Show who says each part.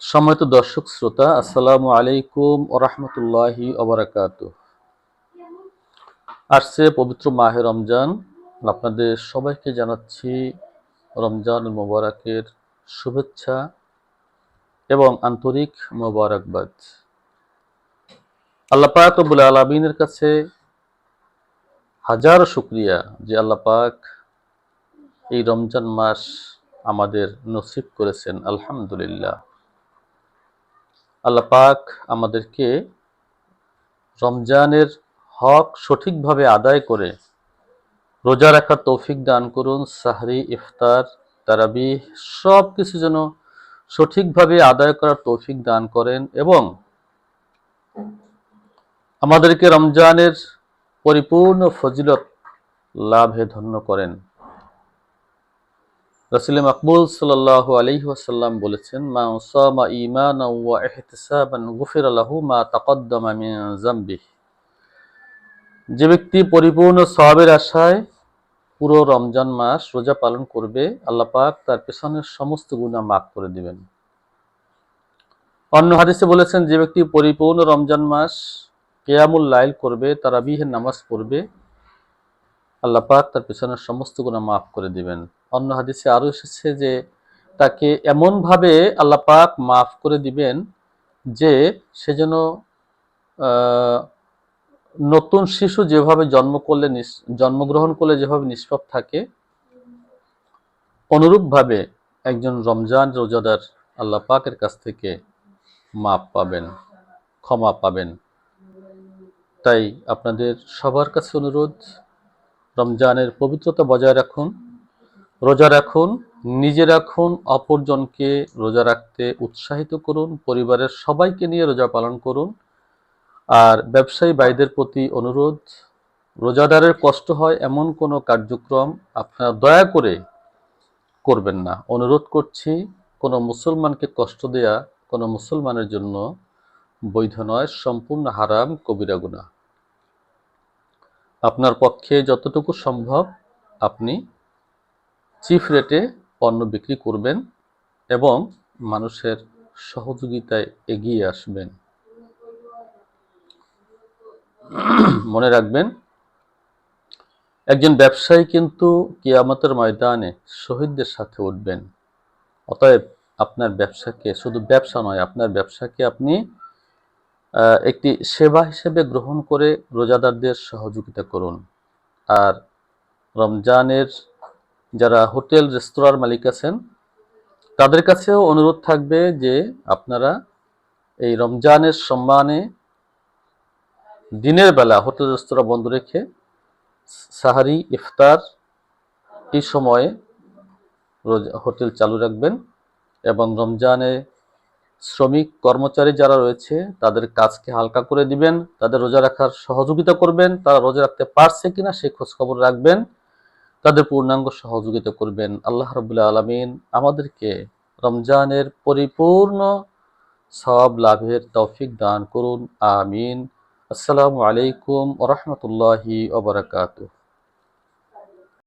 Speaker 1: সম্মানিত দর্শক শ্রোতা, আসসালামু আলাইকুম ওয়া রাহমাতুল্লাহি ওয়া বারাকাতুহু। আসছে পবিত্র মাহে রমজান। আপনাদের সবাইকে জানাচ্ছি রমজান মোবারকের শুভেচ্ছা এবং আন্তরিক মোবারকবাদ। আল্লাহ পাক রব্বুল আলামিনের কাছে হাজারো শুকরিয়া যে আল্লাহ পাক এই রমজান মাস আমাদের নসিব করেছেন। আলহামদুলিল্লাহ। আল্লাহ পাক আমাদেরকে রমজানের হক সঠিকভাবে আদায় করে রোজা রাখার তৌফিক দান করুন। সাহরি, ইফতার, তারাবিহ সব কিছু যেন সঠিকভাবে আদায় করার তৌফিক দান করেন এবং আমাদেরকে রমজানের পরিপূর্ণ ফজিলত লাভে ধন্য করেন। রাসূল মাকবুল সাল্লাল্লাহু আলাইহি ওয়াসাল্লাম বলেছেন, মা সামা ঈমানান ওয়া ইহতিসাবান গুফিরা লাহু মা তাকদ্দামা মিন যামবিহি। যে ব্যক্তি পরিপূর্ণ সওয়াবের আশায় পুরো রমজান মাস রোজা পালন করবে, আল্লাহ পাক তার পেছনের সমস্ত গুনাহ মাফ করে দিবেন। অন্য হাদিসে বলেছেন, যে ব্যক্তি পরিপূর্ণ রমজান মাস কিয়ামুল লাইল করবে, তারাবিহের নামাজ পড়বে, আল্লাহ পাক তার পেছনের সমস্ত গুনাহ মাফ করে দিবেন। অন্য হাদিসে আরো এসেছে যে তাকে এমন ভাবে আল্লাহ পাক মাফ করে দিবেন যে সে যেন নতুন শিশু যেভাবে জন্মগ্রহণ করলে যেভাবে নিষ্পাপ থাকে, অনুরূপভাবে একজন রমজান রোজাদার আল্লাহ পাকের কাছ থেকে মাপ পাবেন, ক্ষমা পাবেন। তাই আপনাদের সবার কাছে অনুরোধ, রমজানের পবিত্রতা বজায় রাখুন, রোজা রাখুন, নিজে রাখুন, অপরজনকে রোজা রাখতে উৎসাহিত করুন, পরিবারের সবাইকে নিয়ে রোজা পালন করুন। আর ব্যবসায়ী ভাইদের প্রতি অনুরোধ, রোজাদারের কষ্ট হয় এমন কোনো কার্যক্রম আপনারা দয়া করে করবেন না। অনুরোধ করছি, কোনো মুসলমানকে কষ্ট দেয়া কোনো মুসলমানের জন্য বৈধ নয়, সম্পূর্ণ হারাম, কবিরা গুনাহ। আপনার পক্ষে যতটুকু সম্ভব আপনি চিপ রেটে পণ্য বিক্রি করবেন এবং মানুষের সহযোগিতায় এগিয়ে আসবেন। মনে রাখবেন, একজন ব্যবসায়ী কিন্তু কিয়ামতের ময়দানে শহীদদের সাথে উঠবেন। অতএব আপনার ব্যবসাকে, শুধু ব্যবসা নয়, আপনার ব্যবসাকে আপনি একটি সেবা হিসেবে গ্রহণ করে রোজাদারদের সহযোগিতা করুন। আর রমজানের যারা হোটেল রেস্তোরাঁর মালিক আছেন, তাদের কাছেও অনুরোধ থাকবে যে আপনারা এই রমজানের সম্মানে দিনের বেলা হোটেল রেস্তোরাঁ বন্ধ রেখে সাহারি, ইফতার এই সময়ে হোটেল চালু রাখবেন এবং রমজানে শ্রমিক কর্মচারী যারা রয়েছে তাদের কাজকে হালকা করে দিবেন, তাদের রোজা রাখার সহযোগিতা করবেন, তারা রোজা রাখতে পারছে কিনা সেই খোঁজ খবর রাখবেন, তাদের পূর্ণাঙ্গ সহযোগিতা করবেন। আল্লাহ রাব্বুল আলামিন আমাদেরকে রমজানের পরিপূর্ণ সওয়াব লাভের তৌফিক দান করুন। আমিন। আসসালামু আলাইকুম ওয়া রাহমাতুল্লাহি ওয়া বারাকাতুহু।